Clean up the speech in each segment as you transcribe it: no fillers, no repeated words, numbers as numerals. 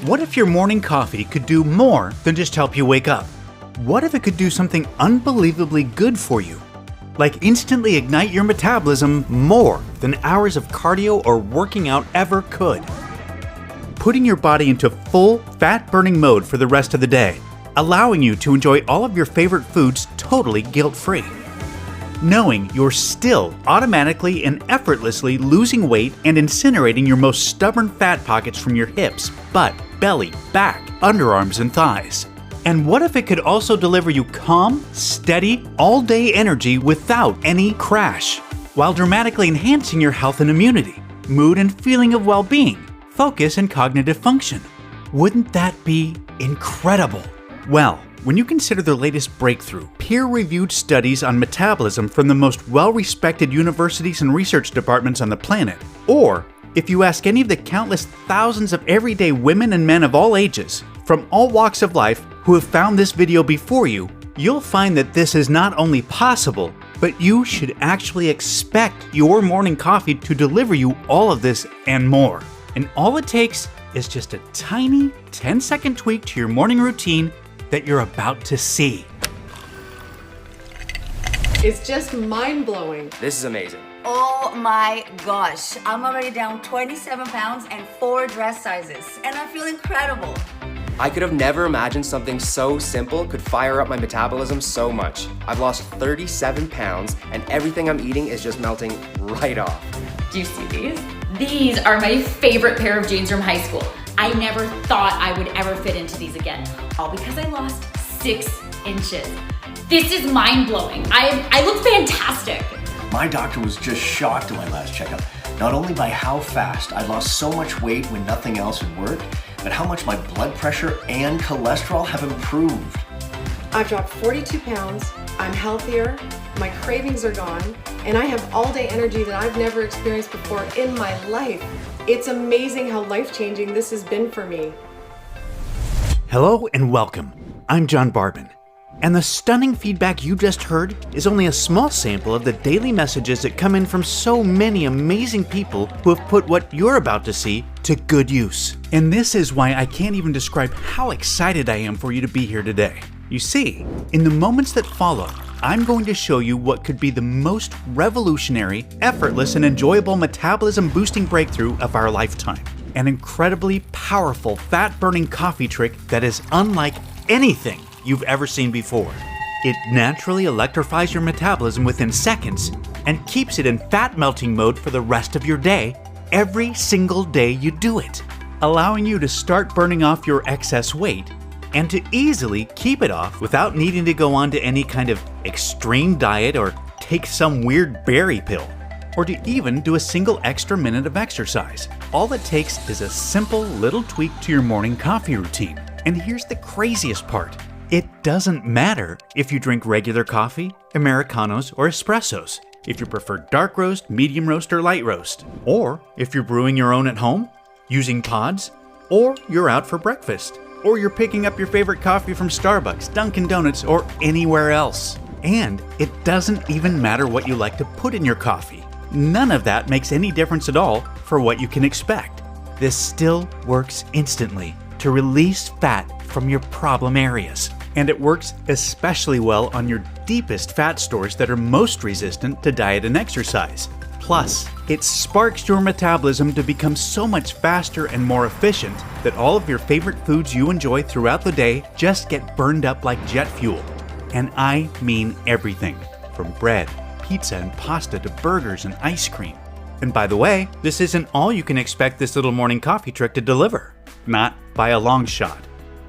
What if your morning coffee could do more than just help you wake up? What if it could do something unbelievably good for you? Like instantly ignite your metabolism more than hours of cardio or working out ever could. Putting your body into full fat-burning mode for the rest of the day, allowing you to enjoy all of your favorite foods totally guilt-free. Knowing you're still automatically and effortlessly losing weight and incinerating your most stubborn fat pockets from your hips, butt, belly, back, underarms, and thighs. And what if it could also deliver you calm, steady, all-day energy without any crash, while dramatically enhancing your health and immunity, mood and feeling of well-being, focus and cognitive function? Wouldn't that be incredible? Well, when you consider the latest breakthrough, peer-reviewed studies on metabolism from the most well-respected universities and research departments on the planet, or if you ask any of the countless thousands of everyday women and men of all ages, from all walks of life, who have found this video before you, you'll find that this is not only possible, but you should actually expect your morning coffee to deliver you all of this and more. And all it takes is just a tiny 10-second tweak to your morning routine that you're about to see. It's just mind-blowing. This is amazing. Oh my gosh, I'm already down 27 pounds and 4 dress sizes, and I feel incredible. I could have never imagined something so simple could fire up my metabolism so much. I've lost 37 pounds and everything I'm eating is just melting right off. Do you see these? These are my favorite pair of jeans from high school. I never thought I would ever fit into these again, all because I lost 6 inches. This is mind-blowing. I look fantastic. My doctor was just shocked at my last checkup, not only by how fast I lost so much weight when nothing else had worked, but how much my blood pressure and cholesterol have improved. I've dropped 42 pounds, I'm healthier, my cravings are gone, and I have all-day energy that I've never experienced before in my life. It's amazing how life-changing this has been for me. Hello and welcome. I'm John Barbin. And the stunning feedback you just heard is only a small sample of the daily messages that come in from so many amazing people who have put what you're about to see to good use. And this is why I can't even describe how excited I am for you to be here today. You see, in the moments that follow, I'm going to show you what could be the most revolutionary, effortless, and enjoyable metabolism boosting breakthrough of our lifetime. An incredibly powerful fat-burning coffee trick that is unlike anything you've ever seen before. It naturally electrifies your metabolism within seconds and keeps it in fat melting mode for the rest of your day, every single day you do it, allowing you to start burning off your excess weight and to easily keep it off without needing to go on to any kind of extreme diet or take some weird berry pill, or to even do a single extra minute of exercise. All it takes is a simple little tweak to your morning coffee routine. And here's the craziest part. It doesn't matter if you drink regular coffee, Americanos, or espressos, if you prefer dark roast, medium roast, or light roast, or if you're brewing your own at home, using pods, or you're out for breakfast, or you're picking up your favorite coffee from Starbucks, Dunkin' Donuts, or anywhere else. And it doesn't even matter what you like to put in your coffee. None of that makes any difference at all for what you can expect. This still works instantly to release fat from your problem areas. And it works especially well on your deepest fat stores that are most resistant to diet and exercise. Plus, it sparks your metabolism to become so much faster and more efficient that all of your favorite foods you enjoy throughout the day just get burned up like jet fuel. And I mean everything, from bread, pizza, and pasta to burgers and ice cream. And by the way, this isn't all you can expect this little morning coffee trick to deliver. Not by a long shot.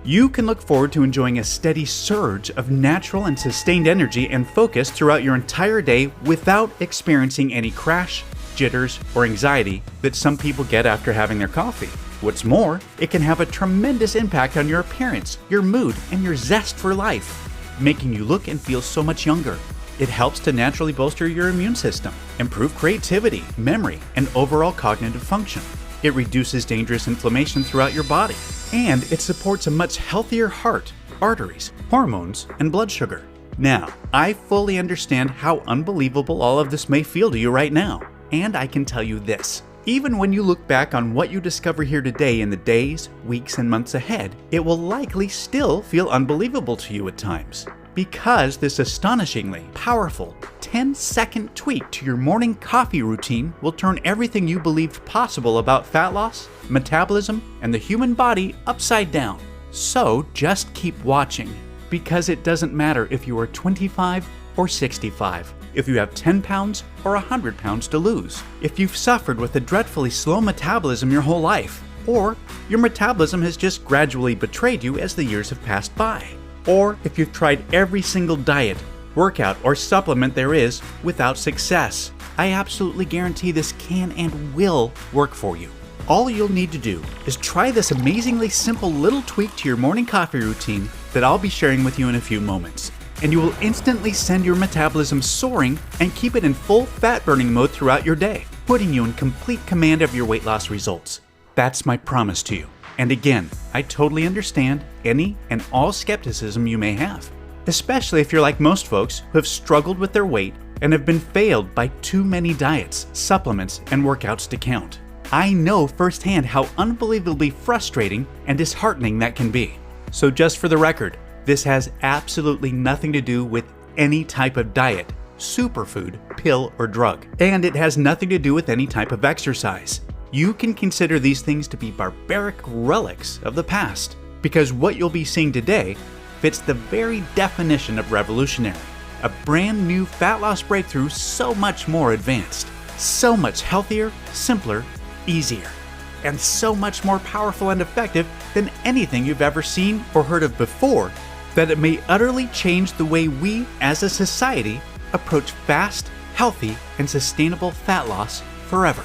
You can look forward to enjoying a steady surge of natural and sustained energy and focus throughout your entire day without experiencing any crash, jitters, or anxiety that some people get after having their coffee. What's more, it can have a tremendous impact on your appearance, your mood, and your zest for life, making you look and feel so much younger. It helps to naturally bolster your immune system, improve creativity, memory, and overall cognitive function. It reduces dangerous inflammation throughout your body, and it supports a much healthier heart, arteries, hormones, and blood sugar. Now, I fully understand how unbelievable all of this may feel to you right now, and I can tell you this. Even when you look back on what you discover here today in the days, weeks, and months ahead, it will likely still feel unbelievable to you at times. Because this astonishingly powerful 10-second tweak to your morning coffee routine will turn everything you believed possible about fat loss, metabolism, and the human body upside down. So just keep watching, because it doesn't matter if you are 25 or 65, if you have 10 pounds or 100 pounds to lose, if you've suffered with a dreadfully slow metabolism your whole life, or your metabolism has just gradually betrayed you as the years have passed by, or if you've tried every single diet, workout, or supplement there is without success. I absolutely guarantee this can and will work for you. All you'll need to do is try this amazingly simple little tweak to your morning coffee routine that I'll be sharing with you in a few moments. And you will instantly send your metabolism soaring and keep it in full fat burning mode throughout your day, putting you in complete command of your weight loss results. That's my promise to you. And again, I totally understand any and all skepticism you may have, especially if you're like most folks who have struggled with their weight and have been failed by too many diets, supplements, and workouts to count. I know firsthand how unbelievably frustrating and disheartening that can be. So just for the record, this has absolutely nothing to do with any type of diet, superfood, pill, or drug. And it has nothing to do with any type of exercise. You can consider these things to be barbaric relics of the past, because what you'll be seeing today fits the very definition of revolutionary. A brand new fat loss breakthrough so much more advanced, so much healthier, simpler, easier, and so much more powerful and effective than anything you've ever seen or heard of before, that it may utterly change the way we as a society approach fast, healthy, and sustainable fat loss forever.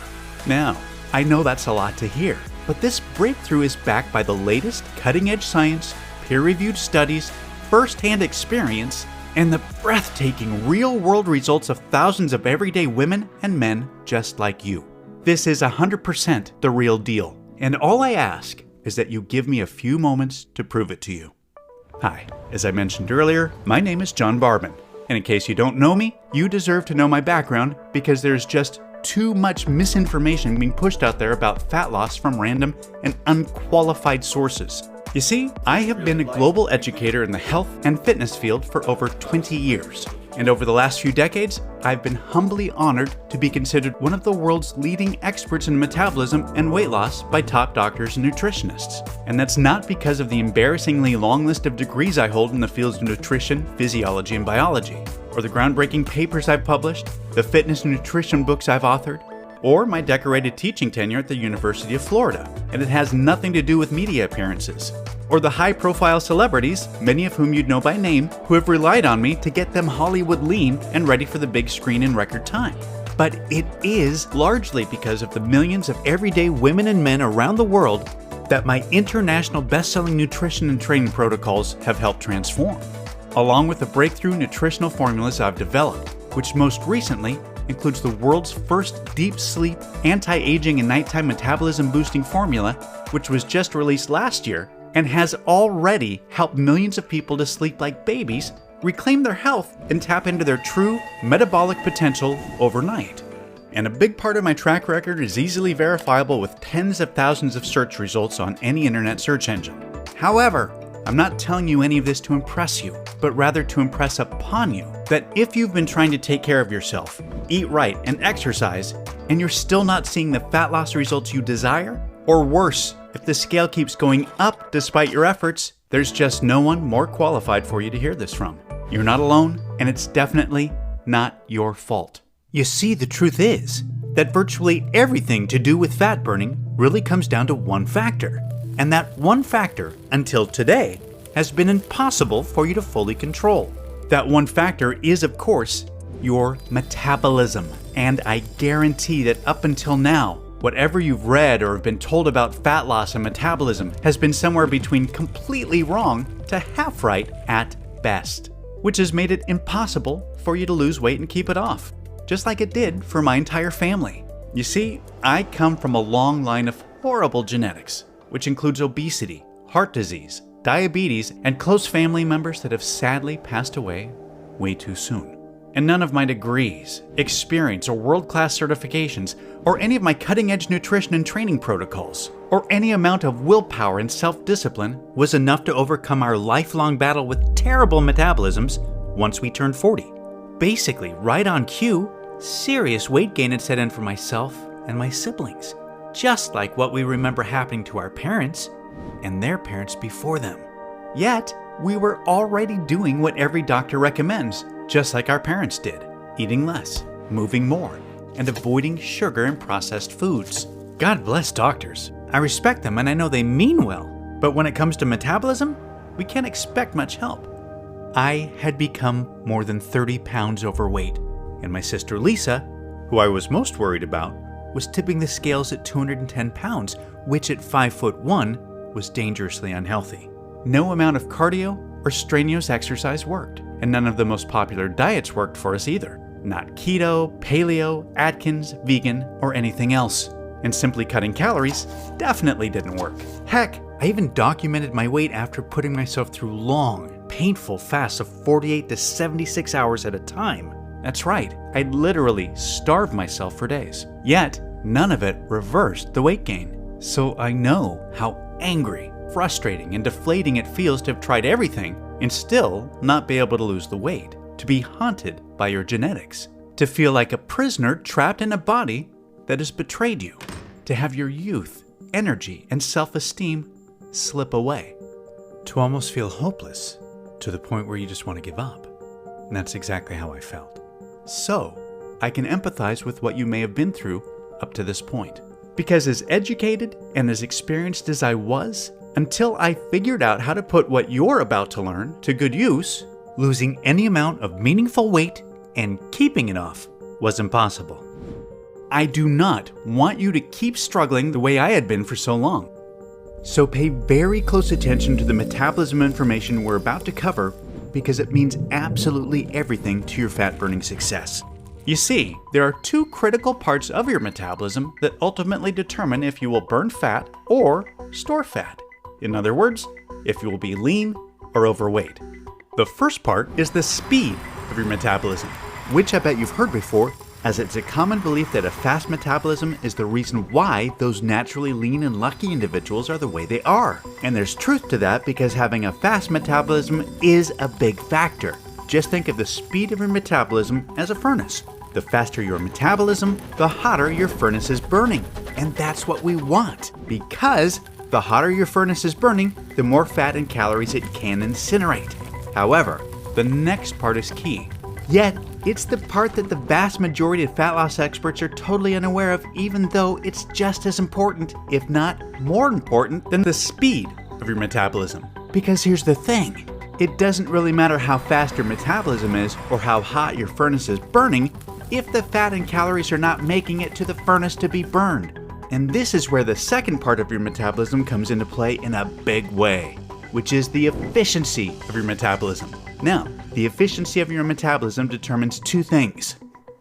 Now, I know that's a lot to hear, but this breakthrough is backed by the latest cutting-edge science, peer-reviewed studies, first-hand experience, and the breathtaking real-world results of thousands of everyday women and men just like you. This is 100% the real deal, and all I ask is that you give me a few moments to prove it to you. Hi, as I mentioned earlier, my name is John Barbin, and in case you don't know me, you deserve to know my background because there's just too much misinformation being pushed out there about fat loss from random and unqualified sources. You see, I have been a global educator in the health and fitness field for over 20 years. And over the last few decades, I've been humbly honored to be considered one of the world's leading experts in metabolism and weight loss by top doctors and nutritionists. And that's not because of the embarrassingly long list of degrees I hold in the fields of nutrition, physiology, and biology, or the groundbreaking papers I've published, the fitness and nutrition books I've authored, or my decorated teaching tenure at the University of Florida. And it has nothing to do with media appearances, or the high-profile celebrities, many of whom you'd know by name, who have relied on me to get them Hollywood lean and ready for the big screen in record time. But it is largely because of the millions of everyday women and men around the world that my international best-selling nutrition and training protocols have helped transform, along with the breakthrough nutritional formulas I've developed, which most recently includes the world's first deep sleep, anti-aging, and nighttime metabolism boosting formula, which was just released last year and has already helped millions of people to sleep like babies, reclaim their health, and tap into their true metabolic potential overnight. And a big part of my track record is easily verifiable with tens of thousands of search results on any internet search engine. However, I'm not telling you any of this to impress you, but rather to impress upon you that if you've been trying to take care of yourself, eat right, and exercise, and you're still not seeing the fat loss results you desire, or worse, if the scale keeps going up despite your efforts, there's just no one more qualified for you to hear this from. You're not alone, and it's definitely not your fault. You see, the truth is that virtually everything to do with fat burning really comes down to one factor. And that one factor, until today, has been impossible for you to fully control. That one factor is, of course, your metabolism. And I guarantee that up until now, whatever you've read or have been told about fat loss and metabolism has been somewhere between completely wrong to half right at best, which has made it impossible for you to lose weight and keep it off, just like it did for my entire family. You see, I come from a long line of horrible genetics, which includes obesity, heart disease, diabetes, and close family members that have sadly passed away way too soon. And none of my degrees, experience, or world-class certifications, or any of my cutting-edge nutrition and training protocols, or any amount of willpower and self-discipline was enough to overcome our lifelong battle with terrible metabolisms once we turned 40. Basically, right on cue, serious weight gain had set in for myself and my siblings, just like what we remember happening to our parents and their parents before them. Yet, we were already doing what every doctor recommends, just like our parents did, eating less, moving more, and avoiding sugar and processed foods. God bless doctors. I respect them and I know they mean well, but when it comes to metabolism, we can't expect much help. I had become more than 30 pounds overweight, and my sister Lisa, who I was most worried about, was tipping the scales at 210 pounds, which at 5'1" was dangerously unhealthy. No amount of cardio or strenuous exercise worked, and none of the most popular diets worked for us either. Not keto, paleo, Atkins, vegan, or anything else. And simply cutting calories definitely didn't work. Heck, I even documented my weight after putting myself through long, painful fasts of 48 to 76 hours at a time. That's right, I'd literally starved myself for days. Yet, none of it reversed the weight gain. So I know how angry, frustrating, and deflating it feels to have tried everything and still not be able to lose the weight, to be haunted by your genetics, to feel like a prisoner trapped in a body that has betrayed you, to have your youth, energy, and self-esteem slip away, to almost feel hopeless, to the point where you just want to give up. And that's exactly how I felt. So, I can empathize with what you may have been through up to this point. Because as educated and as experienced as I was, until I figured out how to put what you're about to learn to good use, losing any amount of meaningful weight and keeping it off was impossible. I do not want you to keep struggling the way I had been for so long. So pay very close attention to the metabolism information we're about to cover, because it means absolutely everything to your fat-burning success. You see, there are two critical parts of your metabolism that ultimately determine if you will burn fat or store fat. In other words, if you will be lean or overweight. The first part is the speed of your metabolism, which I bet you've heard before, as it's a common belief that a fast metabolism is the reason why those naturally lean and lucky individuals are the way they are. And there's truth to that, because having a fast metabolism is a big factor. Just think of the speed of your metabolism as a furnace. The faster your metabolism, the hotter your furnace is burning. And that's what we want, because the hotter your furnace is burning, the more fat and calories it can incinerate. However, the next part is key. Yet, it's the part that the vast majority of fat loss experts are totally unaware of, even though it's just as important, if not more important, than the speed of your metabolism. Because here's the thing, it doesn't really matter how fast your metabolism is or how hot your furnace is burning if the fat and calories are not making it to the furnace to be burned. And this is where the second part of your metabolism comes into play in a big way, which is the efficiency of your metabolism. Now, the efficiency of your metabolism determines two things.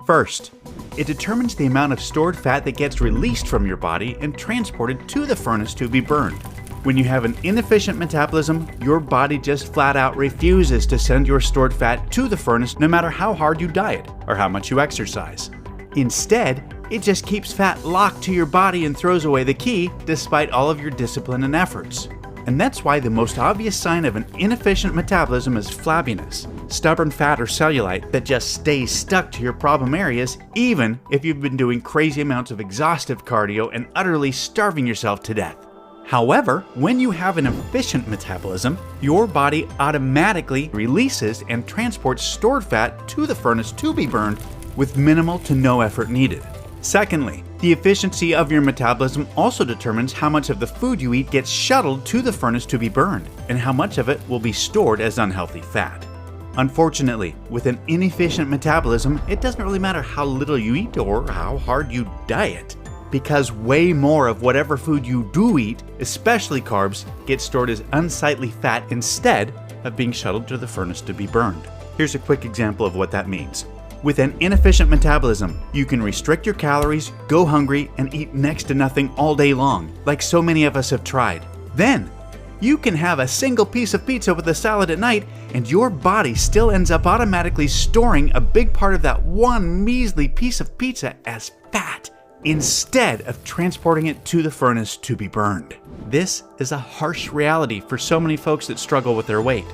First, it determines the amount of stored fat that gets released from your body and transported to the furnace to be burned. When you have an inefficient metabolism, your body just flat out refuses to send your stored fat to the furnace no matter how hard you diet or how much you exercise. Instead, it just keeps fat locked to your body and throws away the key despite all of your discipline and efforts. And that's why the most obvious sign of an inefficient metabolism is flabbiness, stubborn fat or cellulite that just stays stuck to your problem areas even if you've been doing crazy amounts of exhaustive cardio and utterly starving yourself to death. However, when you have an efficient metabolism, your body automatically releases and transports stored fat to the furnace to be burned with minimal to no effort needed. Secondly, the efficiency of your metabolism also determines how much of the food you eat gets shuttled to the furnace to be burned, and how much of it will be stored as unhealthy fat. Unfortunately, with an inefficient metabolism, it doesn't really matter how little you eat or how hard you diet, because way more of whatever food you do eat, especially carbs, gets stored as unsightly fat instead of being shuttled to the furnace to be burned. Here's a quick example of what that means. With an inefficient metabolism, you can restrict your calories, go hungry, and eat next to nothing all day long, like so many of us have tried. Then, You can have a single piece of pizza with a salad at night, and your body still ends up automatically storing a big part of that one measly piece of pizza as fat, instead of transporting it to the furnace to be burned. This is a harsh reality for so many folks that struggle with their weight.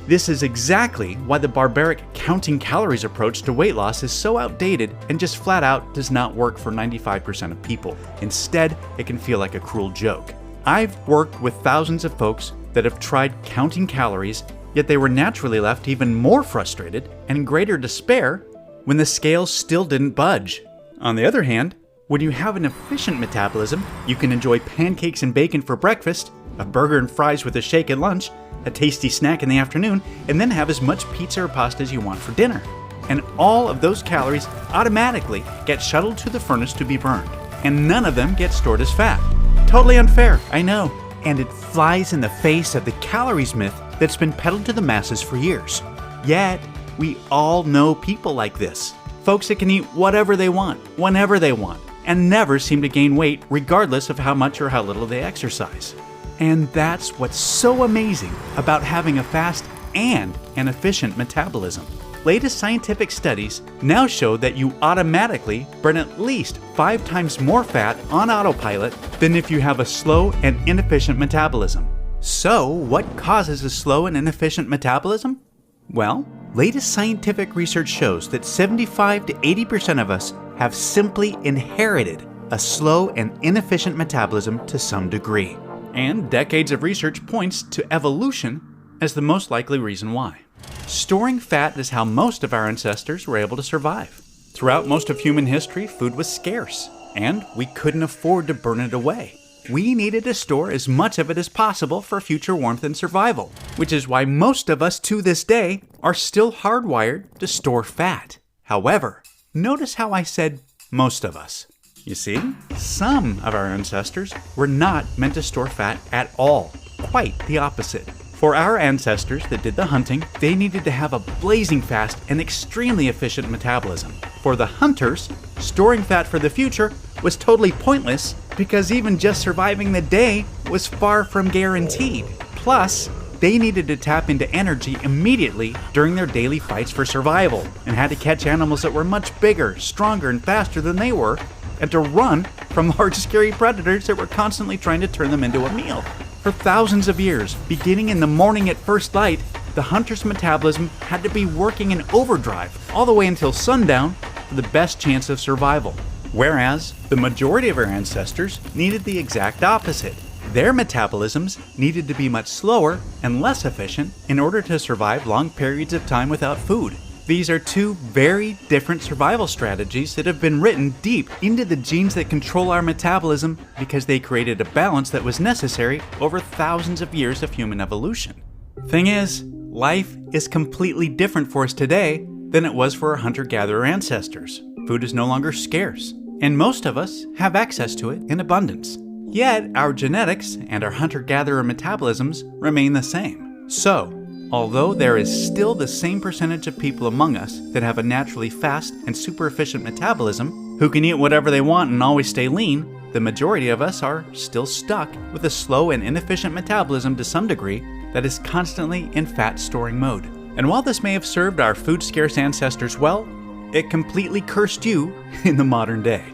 This is exactly why the barbaric counting calories approach to weight loss is so outdated and just flat out does not work for 95% of people. Instead, it can feel like a cruel joke. I've worked with thousands of folks that have tried counting calories, yet they were naturally left even more frustrated and in greater despair when the scales still didn't budge. On the other hand, when you have an efficient metabolism, you can enjoy pancakes and bacon for breakfast, a burger and fries with a shake at lunch, a tasty snack in the afternoon, and then have as much pizza or pasta as you want for dinner. And all of those calories automatically get shuttled to the furnace to be burned, and none of them get stored as fat. Totally unfair, I know. And it flies in the face of the calories myth that's been peddled to the masses for years. Yet, we all know people like this. Folks that can eat whatever they want, whenever they want, and never seem to gain weight regardless of how much or how little they exercise. And that's what's so amazing about having a fast and an efficient metabolism. Latest scientific studies now show that you automatically burn at least 5 times more fat on autopilot than if you have a slow and inefficient metabolism. So, what causes a slow and inefficient metabolism? Well, latest scientific research shows that 75 to 80% of us have simply inherited a slow and inefficient metabolism to some degree. And decades of research points to evolution as the most likely reason why. Storing fat is how most of our ancestors were able to survive. Throughout most of human history, food was scarce, and we couldn't afford to burn it away. We needed to store as much of it as possible for future warmth and survival, which is why most of us to this day are still hardwired to store fat. However, notice how I said most of us. You see, some of our ancestors were not meant to store fat at all. Quite the opposite. For our ancestors that did the hunting, they needed to have a blazing fast and extremely efficient metabolism. For the hunters, storing fat for the future was totally pointless because even just surviving the day was far from guaranteed. Plus, they needed to tap into energy immediately during their daily fights for survival and had to catch animals that were much bigger, stronger, and faster than they were, and to run from large scary predators that were constantly trying to turn them into a meal. For thousands of years, beginning in the morning at first light, the hunter's metabolism had to be working in overdrive all the way until sundown for the best chance of survival. Whereas, the majority of our ancestors needed the exact opposite. Their metabolisms needed to be much slower and less efficient in order to survive long periods of time without food. These are two very different survival strategies that have been written deep into the genes that control our metabolism because they created a balance that was necessary over thousands of years of human evolution. Thing is, life is completely different for us today than it was for our hunter-gatherer ancestors. Food is no longer scarce, and most of us have access to it in abundance. Yet, our genetics and our hunter-gatherer metabolisms remain the same. So, although there is still the same percentage of people among us that have a naturally fast and super efficient metabolism, who can eat whatever they want and always stay lean, the majority of us are still stuck with a slow and inefficient metabolism to some degree that is constantly in fat storing mode. And while this may have served our food scarce ancestors well, it completely cursed you in the modern day.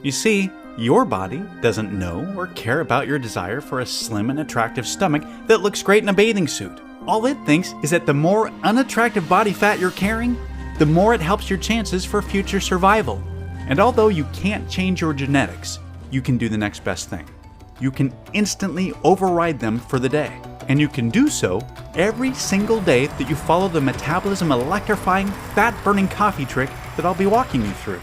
You see, your body doesn't know or care about your desire for a slim and attractive stomach that looks great in a bathing suit. All it thinks is that the more unattractive body fat you're carrying, the more it helps your chances for future survival. And although you can't change your genetics, you can do the next best thing. You can instantly override them for the day. And you can do so every single day that you follow the metabolism electrifying, fat-burning coffee trick that I'll be walking you through.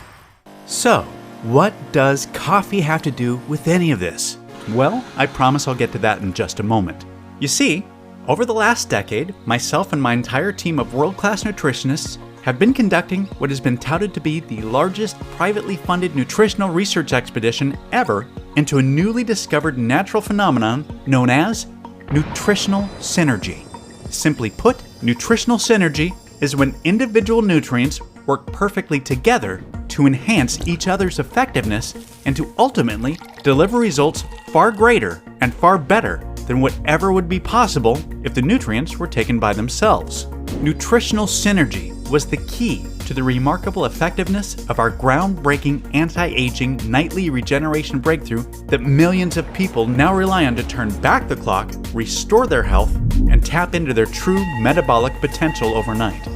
So, what does coffee have to do with any of this? Well, I promise I'll get to that in just a moment. You see, over the last decade, myself and my entire team of world-class nutritionists have been conducting what has been touted to be the largest privately funded nutritional research expedition ever into a newly discovered natural phenomenon known as nutritional synergy. Simply put, nutritional synergy is when individual nutrients work perfectly together to enhance each other's effectiveness and to ultimately deliver results far greater and far better than whatever would be possible if the nutrients were taken by themselves. Nutritional synergy was the key to the remarkable effectiveness of our groundbreaking anti-aging nightly regeneration breakthrough that millions of people now rely on to turn back the clock, restore their health, and tap into their true metabolic potential overnight.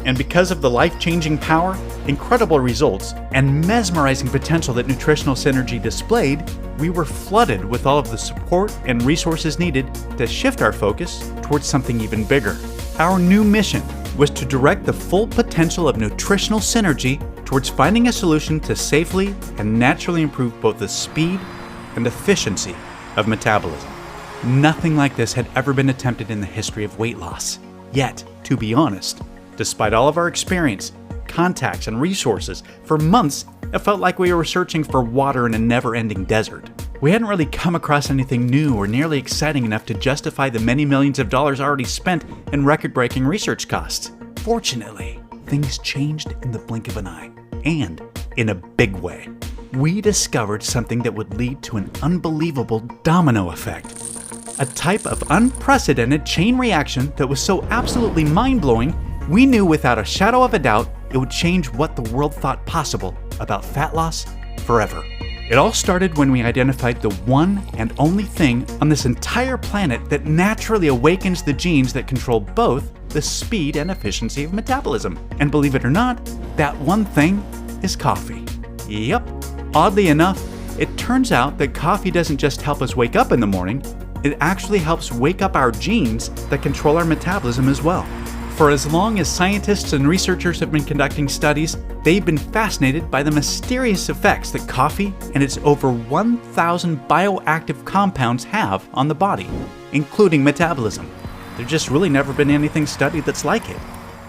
And because of the life-changing power, incredible results, and mesmerizing potential that nutritional synergy displayed, we were flooded with all of the support and resources needed to shift our focus towards something even bigger. Our new mission was to direct the full potential of nutritional synergy towards finding a solution to safely and naturally improve both the speed and efficiency of metabolism. Nothing like this had ever been attempted in the history of weight loss. Yet, to be honest, despite all of our experience, contacts, and resources, for months it felt like we were searching for water in a never-ending desert. We hadn't really come across anything new or nearly exciting enough to justify the many millions of dollars already spent in record-breaking research costs. Fortunately, things changed in the blink of an eye, and in a big way. We discovered something that would lead to an unbelievable domino effect. A type of unprecedented chain reaction that was so absolutely mind-blowing, we knew without a shadow of a doubt it would change what the world thought possible about fat loss forever. It all started when we identified the one and only thing on this entire planet that naturally awakens the genes that control both the speed and efficiency of metabolism. And believe it or not, that one thing is coffee. Yep. Oddly enough, it turns out that coffee doesn't just help us wake up in the morning, it actually helps wake up our genes that control our metabolism as well. For as long as scientists and researchers have been conducting studies, they've been fascinated by the mysterious effects that coffee and its over 1,000 bioactive compounds have on the body, including metabolism. There's just really never been anything studied that's like it.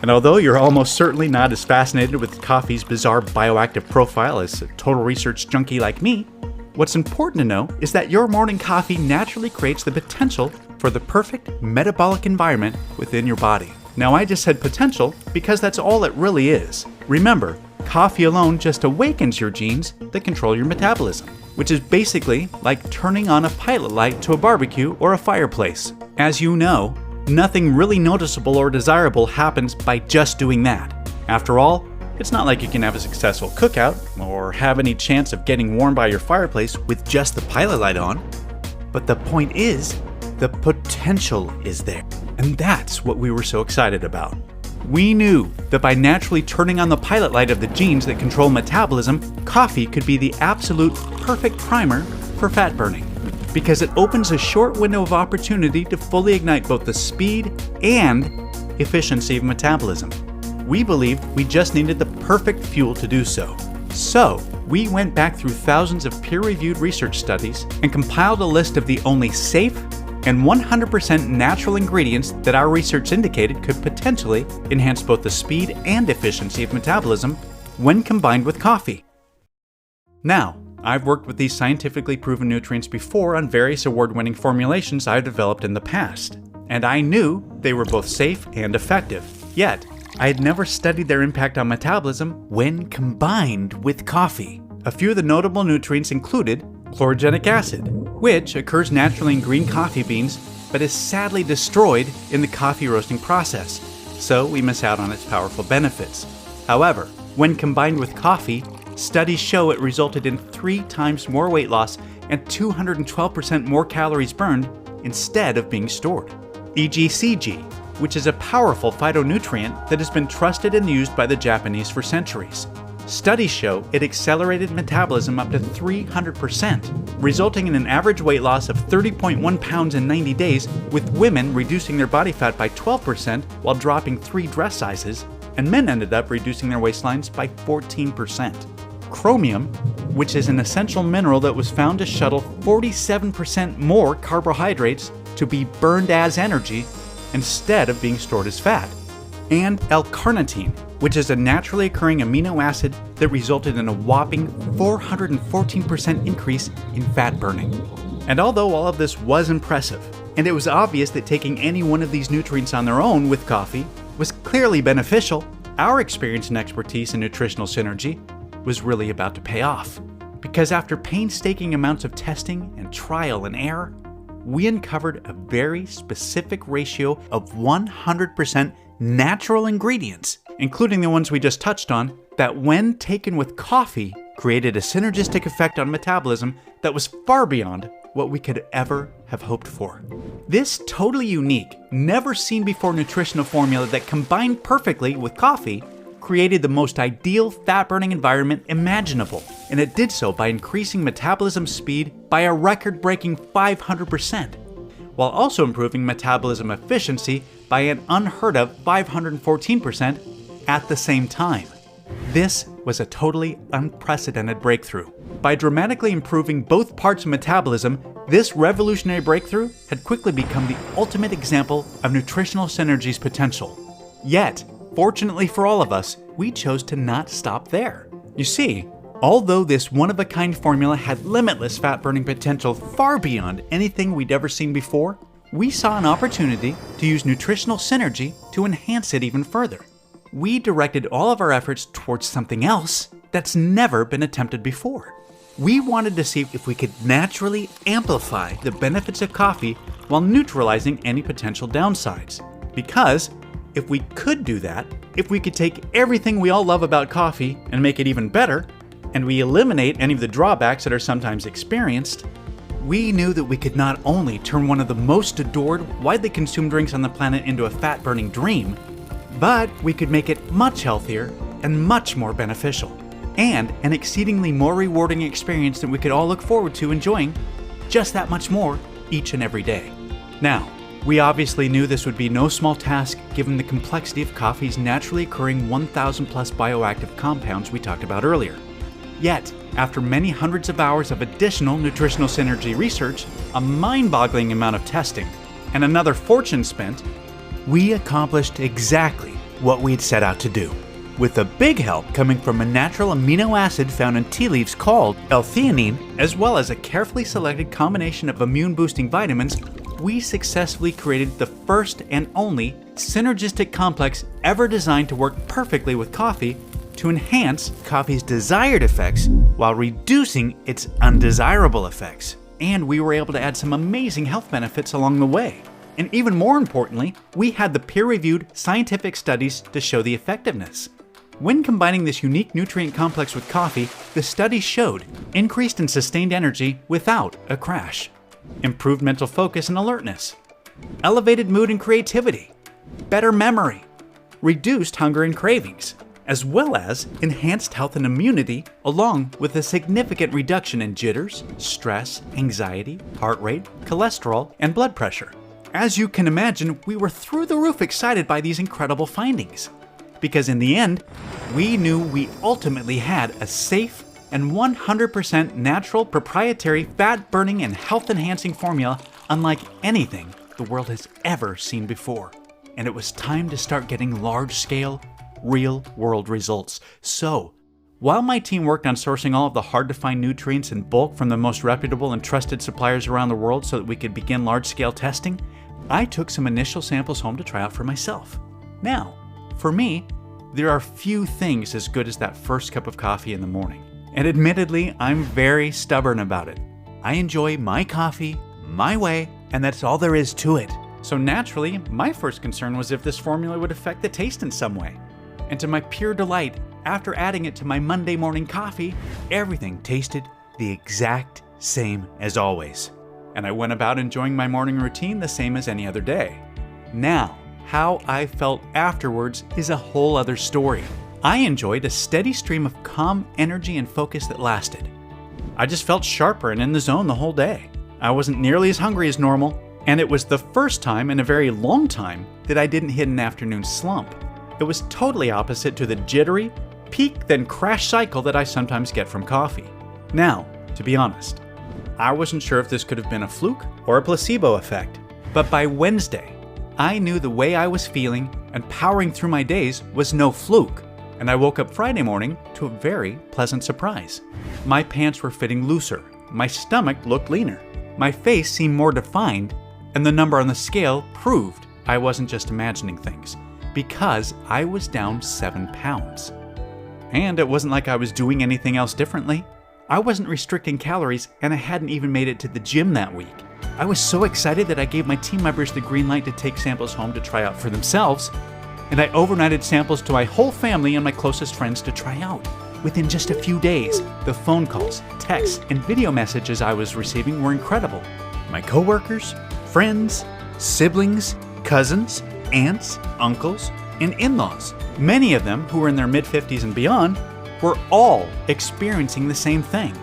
And although you're almost certainly not as fascinated with coffee's bizarre bioactive profile as a total research junkie like me, what's important to know is that your morning coffee naturally creates the potential for the perfect metabolic environment within your body. Now, I just said potential because that's all it really is. Remember, coffee alone just awakens your genes that control your metabolism, which is basically like turning on a pilot light to a barbecue or a fireplace. As you know, nothing really noticeable or desirable happens by just doing that. After all, it's not like you can have a successful cookout or have any chance of getting warm by your fireplace with just the pilot light on. But the point is, the potential is there. And that's what we were so excited about. We knew that by naturally turning on the pilot light of the genes that control metabolism, coffee could be the absolute perfect primer for fat burning, because it opens a short window of opportunity to fully ignite both the speed and efficiency of metabolism. We believed we just needed the perfect fuel to do so. So, we went back through thousands of peer-reviewed research studies and compiled a list of the only safe and 100% natural ingredients that our research indicated could potentially enhance both the speed and efficiency of metabolism when combined with coffee. Now, I've worked with these scientifically proven nutrients before on various award-winning formulations I've developed in the past, and I knew they were both safe and effective. Yet, I had never studied their impact on metabolism when combined with coffee. A few of the notable nutrients included chlorogenic acid, which occurs naturally in green coffee beans but is sadly destroyed in the coffee roasting process, so we miss out on its powerful benefits. However, when combined with coffee, studies show it resulted in 3 times more weight loss and 212% more calories burned instead of being stored. EGCG, which is a powerful phytonutrient that has been trusted and used by the Japanese for centuries. Studies show it accelerated metabolism up to 300%, resulting in an average weight loss of 30.1 pounds in 90 days, with women reducing their body fat by 12% while dropping 3 dress sizes, and men ended up reducing their waistlines by 14%. Chromium, which is an essential mineral that was found to shuttle 47% more carbohydrates to be burned as energy instead of being stored as fat. And L-carnitine, which is a naturally occurring amino acid that resulted in a whopping 414% increase in fat burning. And although all of this was impressive, and it was obvious that taking any one of these nutrients on their own with coffee was clearly beneficial, our experience and expertise in nutritional synergy was really about to pay off. Because after painstaking amounts of testing and trial and error, we uncovered a very specific ratio of 100% natural ingredients, including the ones we just touched on, that when taken with coffee, created a synergistic effect on metabolism that was far beyond what we could ever have hoped for. This totally unique, never seen before nutritional formula that combined perfectly with coffee created the most ideal fat-burning environment imaginable, and it did so by increasing metabolism speed by a record-breaking 500%, while also improving metabolism efficiency by an unheard of 514% at the same time. This was a totally unprecedented breakthrough. By dramatically improving both parts of metabolism, this revolutionary breakthrough had quickly become the ultimate example of nutritional synergy's potential. Yet, fortunately for all of us, we chose to not stop there. You see, although this one-of-a-kind formula had limitless fat-burning potential far beyond anything we'd ever seen before, we saw an opportunity to use nutritional synergy to enhance it even further. We directed all of our efforts towards something else that's never been attempted before. We wanted to see if we could naturally amplify the benefits of coffee while neutralizing any potential downsides. Because if we could do that, if we could take everything we all love about coffee and make it even better, and we eliminate any of the drawbacks that are sometimes experienced, we knew that we could not only turn one of the most adored, widely consumed drinks on the planet into a fat-burning dream, but we could make it much healthier and much more beneficial, and an exceedingly more rewarding experience that we could all look forward to enjoying just that much more each and every day. Now, we obviously knew this would be no small task given the complexity of coffee's naturally occurring 1,000 plus bioactive compounds we talked about earlier. Yet, after many hundreds of hours of additional nutritional synergy research, a mind-boggling amount of testing, and another fortune spent, we accomplished exactly what we'd set out to do. With a big help coming from a natural amino acid found in tea leaves called L-theanine, as well as a carefully selected combination of immune-boosting vitamins, we successfully created the first and only synergistic complex ever designed to work perfectly with coffee to enhance coffee's desired effects while reducing its undesirable effects. And we were able to add some amazing health benefits along the way. And even more importantly, we had the peer-reviewed scientific studies to show the effectiveness. When combining this unique nutrient complex with coffee, the studies showed increased and sustained energy without a crash, improved mental focus and alertness, elevated mood and creativity, better memory, reduced hunger and cravings, as well as enhanced health and immunity, along with a significant reduction in jitters, stress, anxiety, heart rate, cholesterol, and blood pressure. As you can imagine, we were through the roof excited by these incredible findings. Because in the end, we knew we ultimately had a safe and 100% natural proprietary fat-burning and health-enhancing formula unlike anything the world has ever seen before. And it was time to start getting large-scale, real-world results. So, while my team worked on sourcing all of the hard-to-find nutrients in bulk from the most reputable and trusted suppliers around the world so that we could begin large-scale testing, I took some initial samples home to try out for myself. Now, for me, there are few things as good as that first cup of coffee in the morning. And admittedly, I'm very stubborn about it. I enjoy my coffee, my way, and that's all there is to it. So naturally, my first concern was if this formula would affect the taste in some way. And to my pure delight, after adding it to my Monday morning coffee, everything tasted the exact same as always. And I went about enjoying my morning routine the same as any other day. Now, how I felt afterwards is a whole other story. I enjoyed a steady stream of calm energy and focus that lasted. I just felt sharper and in the zone the whole day. I wasn't nearly as hungry as normal, and it was the first time in a very long time that I didn't hit an afternoon slump. It was totally opposite to the jittery, peak then crash cycle that I sometimes get from coffee. Now, to be honest, I wasn't sure if this could have been a fluke or a placebo effect, but by Wednesday, I knew the way I was feeling and powering through my days was no fluke, and I woke up Friday morning to a very pleasant surprise. My pants were fitting looser, my stomach looked leaner, my face seemed more defined, and the number on the scale proved I wasn't just imagining things, because I was down 7 pounds. And it wasn't like I was doing anything else differently. I wasn't restricting calories, and I hadn't even made it to the gym that week. I was so excited that I gave my team members the green light to take samples home to try out for themselves, and I overnighted samples to my whole family and my closest friends to try out. Within just a few days, the phone calls, texts, and video messages I was receiving were incredible. My coworkers, friends, siblings, cousins, aunts, uncles, and in-laws, many of them who were in their mid-50s and beyond, were all experiencing the same thing.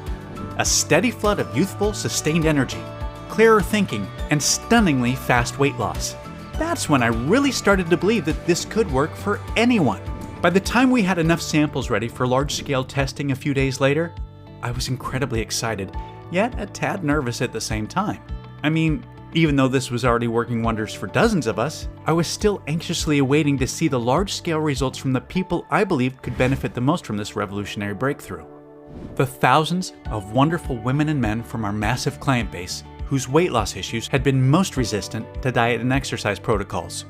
A steady flood of youthful, sustained energy, clearer thinking, and stunningly fast weight loss. That's when I really started to believe that this could work for anyone. By the time we had enough samples ready for large-scale testing a few days later, I was incredibly excited, yet a tad nervous at the same time. I mean, even though this was already working wonders for dozens of us, I was still anxiously awaiting to see the large-scale results from the people I believed could benefit the most from this revolutionary breakthrough. The thousands of wonderful women and men from our massive client base whose weight loss issues had been most resistant to diet and exercise protocols.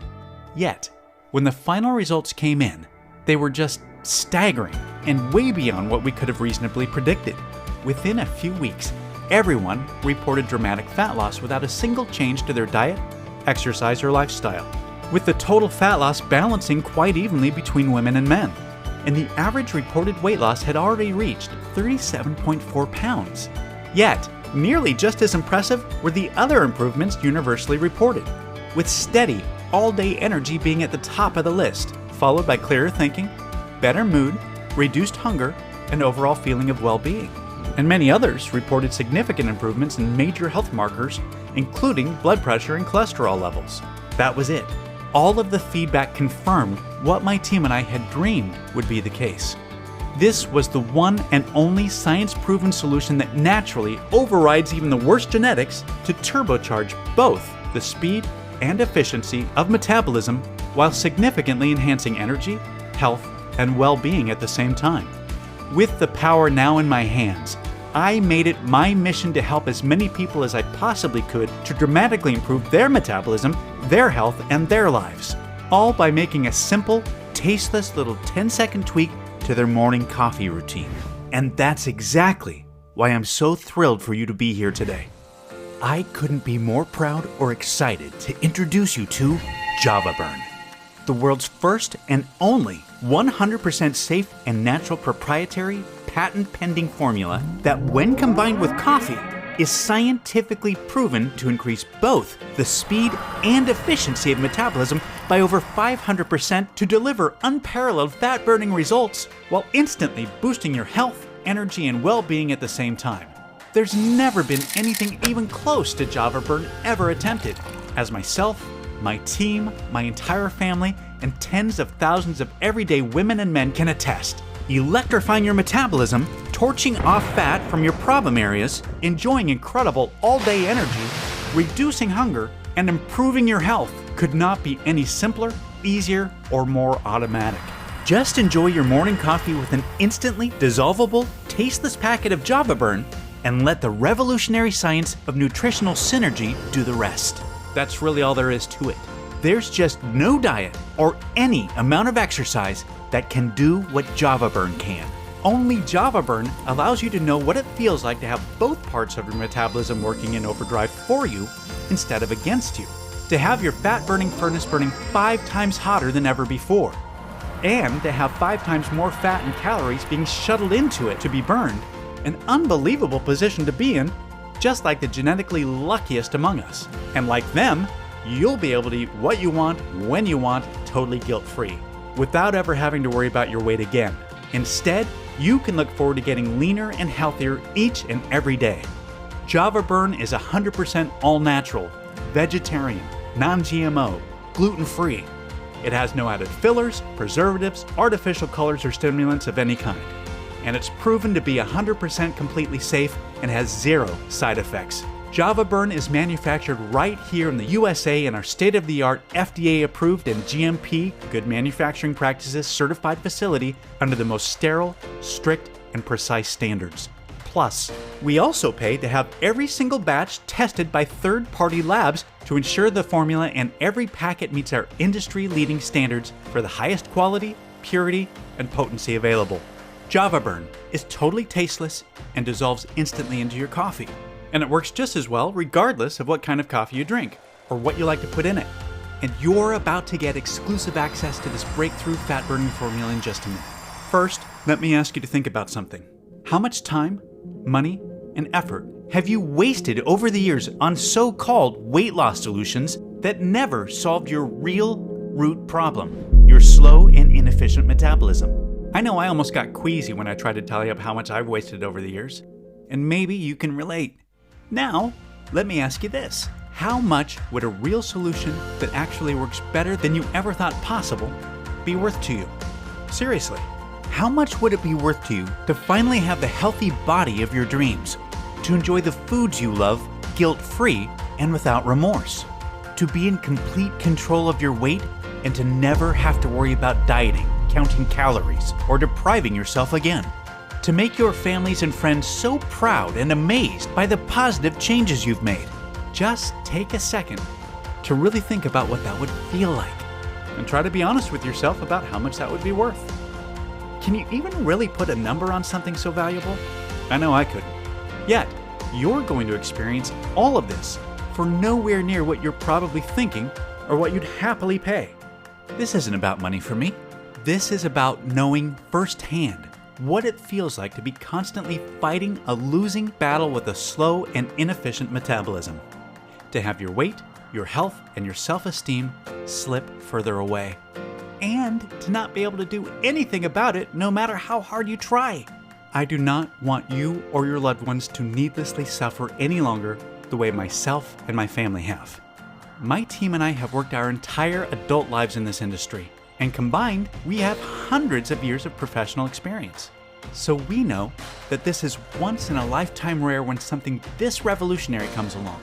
Yet, when the final results came in, they were just staggering and way beyond what we could have reasonably predicted. Within a few weeks, everyone reported dramatic fat loss without a single change to their diet, exercise, or lifestyle, with the total fat loss balancing quite evenly between women and men. And the average reported weight loss had already reached 37.4 pounds. Yet, nearly just as impressive were the other improvements universally reported, with steady, all-day energy being at the top of the list, followed by clearer thinking, better mood, reduced hunger, and overall feeling of well-being. And many others reported significant improvements in major health markers, including blood pressure and cholesterol levels. That was it. All of the feedback confirmed what my team and I had dreamed would be the case. This was the one and only science-proven solution that naturally overrides even the worst genetics to turbocharge both the speed and efficiency of metabolism while significantly enhancing energy, health, and well-being at the same time. With the power now in my hands, I made it my mission to help as many people as I possibly could to dramatically improve their metabolism, their health, and their lives, all by making a simple, tasteless little 10-second tweak to their morning coffee routine. And that's exactly why I'm so thrilled for you to be here today. I couldn't be more proud or excited to introduce you to JavaBurn, the world's first and only 100% safe and natural proprietary patent-pending formula that, when combined with coffee, is scientifically proven to increase both the speed and efficiency of metabolism by over 500% to deliver unparalleled fat-burning results while instantly boosting your health, energy, and well-being at the same time. There's never been anything even close to JavaBurn ever attempted, as myself, my team, my entire family, and tens of thousands of everyday women and men can attest. Electrifying your metabolism, torching off fat from your problem areas, enjoying incredible all-day energy, reducing hunger, and improving your health could not be any simpler, easier, or more automatic. Just enjoy your morning coffee with an instantly dissolvable, tasteless packet of JavaBurn and let the revolutionary science of nutritional synergy do the rest. That's really all there is to it. There's just no diet or any amount of exercise that can do what JavaBurn can. Only JavaBurn allows you to know what it feels like to have both parts of your metabolism working in overdrive for you instead of against you. To have your fat-burning furnace burning 5 times hotter than ever before. And to have 5 times more fat and calories being shuttled into it to be burned. An unbelievable position to be in, just like the genetically luckiest among us. And like them, you'll be able to eat what you want, when you want, totally guilt-free, without ever having to worry about your weight again. Instead, you can look forward to getting leaner and healthier each and every day. JavaBurn is 100% all-natural, vegetarian, non-GMO, gluten-free. It has no added fillers, preservatives, artificial colors, or stimulants of any kind. And it's proven to be 100% completely safe and has 0 side effects. JavaBurn is manufactured right here in the USA in our state-of-the-art FDA-approved and GMP, Good Manufacturing Practices certified facility under the most sterile, strict, and precise standards. Plus, we also pay to have every single batch tested by third-party labs to ensure the formula and every packet meets our industry-leading standards for the highest quality, purity, and potency available. JavaBurn is totally tasteless and dissolves instantly into your coffee. And it works just as well regardless of what kind of coffee you drink or what you like to put in it. And you're about to get exclusive access to this breakthrough fat-burning formula in just a minute. First, let me ask you to think about something. How much time, money, and effort have you wasted over the years on so-called weight loss solutions that never solved your real root problem, your slow and inefficient metabolism? I know I almost got queasy when I tried to tally up how much I've wasted over the years, and maybe you can relate. Now, let me ask you this. How much would a real solution that actually works better than you ever thought possible be worth to you? Seriously, how much would it be worth to you to finally have the healthy body of your dreams? To enjoy the foods you love guilt-free and without remorse? To be in complete control of your weight and to never have to worry about dieting, counting calories, or depriving yourself again? To make your families and friends so proud and amazed by the positive changes you've made? Just take a second to really think about what that would feel like and try to be honest with yourself about how much that would be worth. Can you even really put a number on something so valuable? I know I couldn't. Yet, you're going to experience all of this for nowhere near what you're probably thinking or what you'd happily pay. This isn't about money for me. This is about knowing firsthand what it feels like to be constantly fighting a losing battle with a slow and inefficient metabolism. To have your weight, your health, and your self-esteem slip further away. And to not be able to do anything about it no matter how hard you try. I do not want you or your loved ones to needlessly suffer any longer the way myself and my family have. My team and I have worked our entire adult lives in this industry, and combined, we have hundreds of years of professional experience. So we know that this is once in a lifetime rare when something this revolutionary comes along.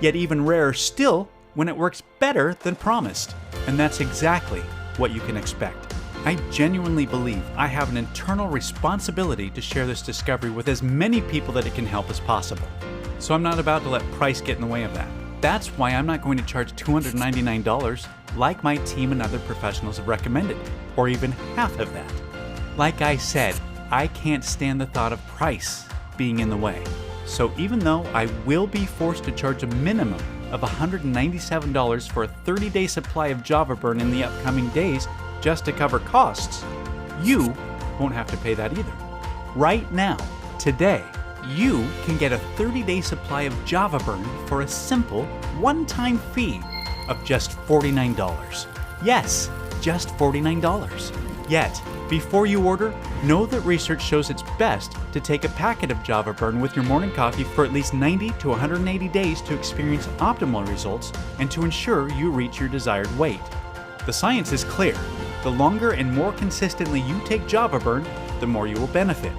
Yet even rarer still when it works better than promised. And that's exactly what you can expect. I genuinely believe I have an internal responsibility to share this discovery with as many people that it can help as possible. So I'm not about to let price get in the way of that. That's why I'm not going to charge $299 like my team and other professionals have recommended, or even half of that. Like I said, I can't stand the thought of price being in the way. So even though I will be forced to charge a minimum of $197 for a 30-day supply of Java Burn in the upcoming days just to cover costs, you won't have to pay that either. Right now, today, you can get a 30-day supply of Java Burn for a simple one-time fee of just $49. Yes, just $49. Yet, before you order, know that research shows it's best to take a packet of Java Burn with your morning coffee for at least 90 to 180 days to experience optimal results and to ensure you reach your desired weight. The science is clear. The longer and more consistently you take Java Burn, the more you will benefit.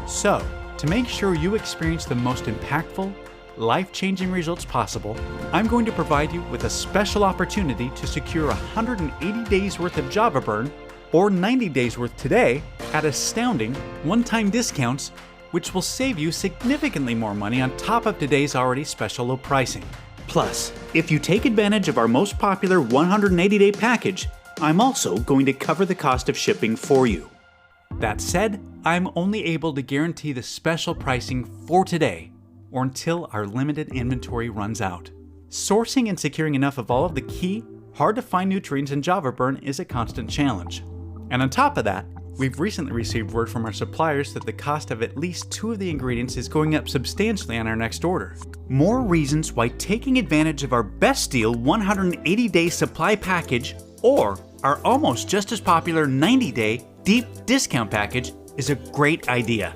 So, to make sure you experience the most impactful, life-changing results possible, I'm going to provide you with a special opportunity to secure 180 days worth of Java Burn or 90 days worth today at astounding one-time discounts, which will save you significantly more money on top of today's already special low pricing. Plus, if you take advantage of our most popular 180-day package, I'm also going to cover the cost of shipping for you. That said, I'm only able to guarantee the special pricing for today or until our limited inventory runs out. Sourcing and securing enough of all of the key, hard-to-find nutrients in Java Burn is a constant challenge. And on top of that, we've recently received word from our suppliers that the cost of at least 2 of the ingredients is going up substantially on our next order. More reasons why taking advantage of our best deal 180-day supply package or our almost just as popular 90-day deep discount package is a great idea.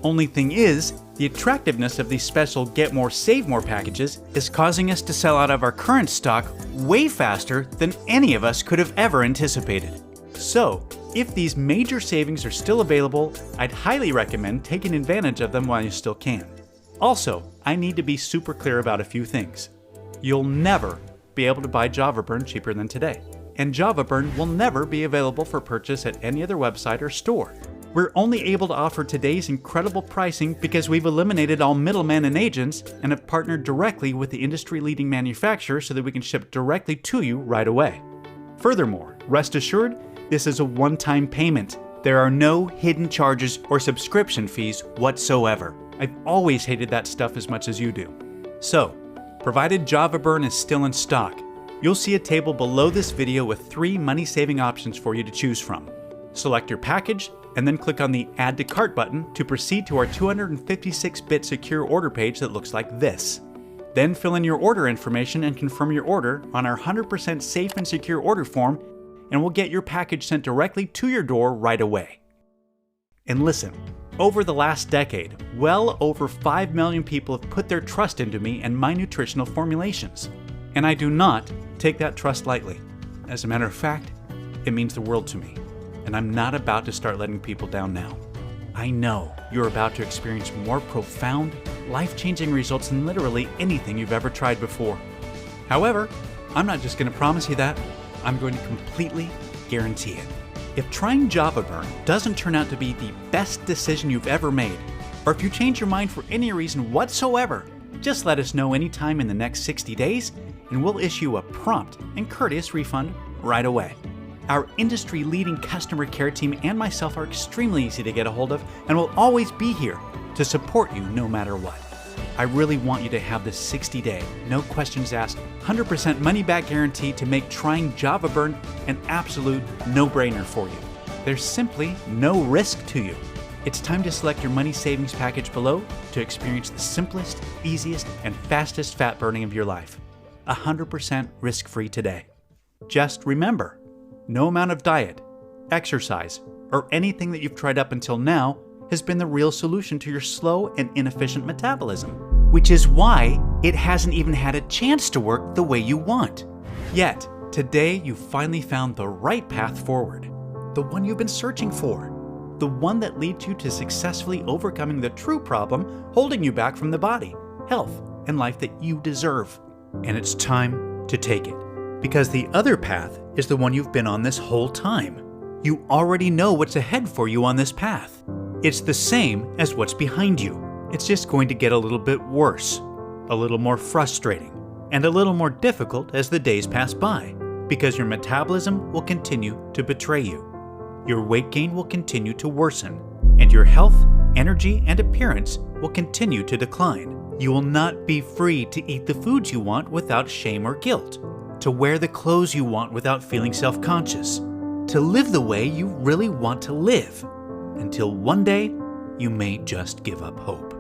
Only thing is, the attractiveness of these special Get More Save More packages is causing us to sell out of our current stock way faster than any of us could have ever anticipated. So, if these major savings are still available, I'd highly recommend taking advantage of them while you still can. Also, I need to be super clear about a few things. You'll never be able to buy Java Burn cheaper than today. And Java Burn will never be available for purchase at any other website or store. We're only able to offer today's incredible pricing because we've eliminated all middlemen and agents and have partnered directly with the industry-leading manufacturer so that we can ship directly to you right away. Furthermore, rest assured, this is a one-time payment. There are no hidden charges or subscription fees whatsoever. I've always hated that stuff as much as you do. So, provided Java Burn is still in stock, you'll see a table below this video with 3 money-saving options for you to choose from. Select your package, and then click on the Add to Cart button to proceed to our 256-bit secure order page that looks like this. Then fill in your order information and confirm your order on our 100% safe and secure order form, and we'll get your package sent directly to your door right away. And listen, over the last decade, well over 5 million people have put their trust into me and my nutritional formulations. And I do not take that trust lightly. As a matter of fact, it means the world to me. And I'm not about to start letting people down now. I know you're about to experience more profound, life-changing results than literally anything you've ever tried before. However, I'm not just going to promise you that, I'm going to completely guarantee it. If trying Java Burn doesn't turn out to be the best decision you've ever made, or if you change your mind for any reason whatsoever, just let us know anytime in the next 60 days, and we'll issue a prompt and courteous refund right away. Our industry-leading customer care team and myself are extremely easy to get a hold of, and will always be here to support you no matter what. I really want you to have this 60-day, no questions asked, 100% money-back guarantee to make trying Java Burn an absolute no-brainer for you. There's simply no risk to you. It's time to select your money savings package below to experience the simplest, easiest, and fastest fat burning of your life. 100% risk-free today. Just remember, no amount of diet, exercise, or anything that you've tried up until now has been the real solution to your slow and inefficient metabolism, which is why it hasn't even had a chance to work the way you want. Yet, today you finally found the right path forward, the one you've been searching for, the one that leads you to successfully overcoming the true problem holding you back from the body, health, and life that you deserve. And it's time to take it, because the other path is the one you've been on this whole time. You already know what's ahead for you on this path. It's the same as what's behind you. It's just going to get a little bit worse, a little more frustrating, and a little more difficult as the days pass by, because your metabolism will continue to betray you. Your weight gain will continue to worsen, and your health, energy, and appearance will continue to decline. You will not be free to eat the foods you want without shame or guilt, to wear the clothes you want without feeling self-conscious, to live the way you really want to live, until one day you may just give up hope.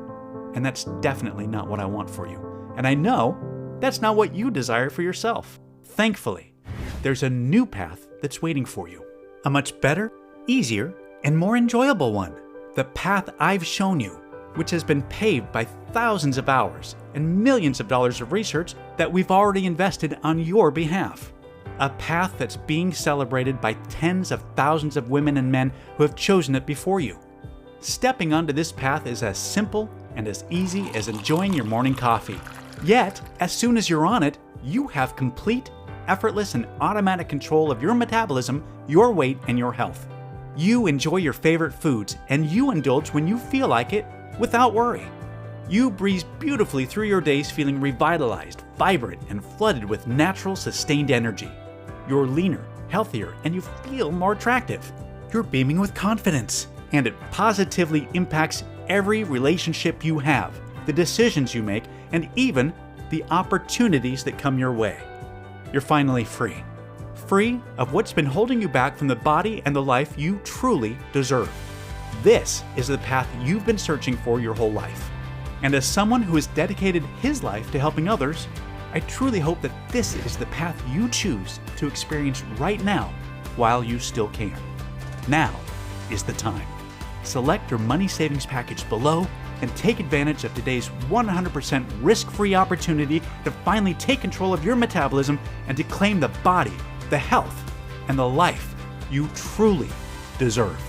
And that's definitely not what I want for you. And I know that's not what you desire for yourself. Thankfully, there's a new path that's waiting for you. A much better, easier, and more enjoyable one. The path I've shown you, which has been paved by thousands of hours and millions of dollars of research that we've already invested on your behalf. A path that's being celebrated by tens of thousands of women and men who have chosen it before you. Stepping onto this path is as simple and as easy as enjoying your morning coffee. Yet, as soon as you're on it, you have complete, effortless, and automatic control of your metabolism, your weight, and your health. You enjoy your favorite foods, and you indulge when you feel like it without worry. You breeze beautifully through your days feeling revitalized, vibrant, and flooded with natural, sustained energy. You're leaner, healthier, and you feel more attractive. You're beaming with confidence, and it positively impacts every relationship you have, the decisions you make, and even the opportunities that come your way. You're finally free. Free of what's been holding you back from the body and the life you truly deserve. This is the path you've been searching for your whole life. And as someone who has dedicated his life to helping others, I truly hope that this is the path you choose to experience right now while you still can. Now is the time. Select your money savings package below and take advantage of today's 100% risk-free opportunity to finally take control of your metabolism and to claim the body, the health, and the life you truly deserve.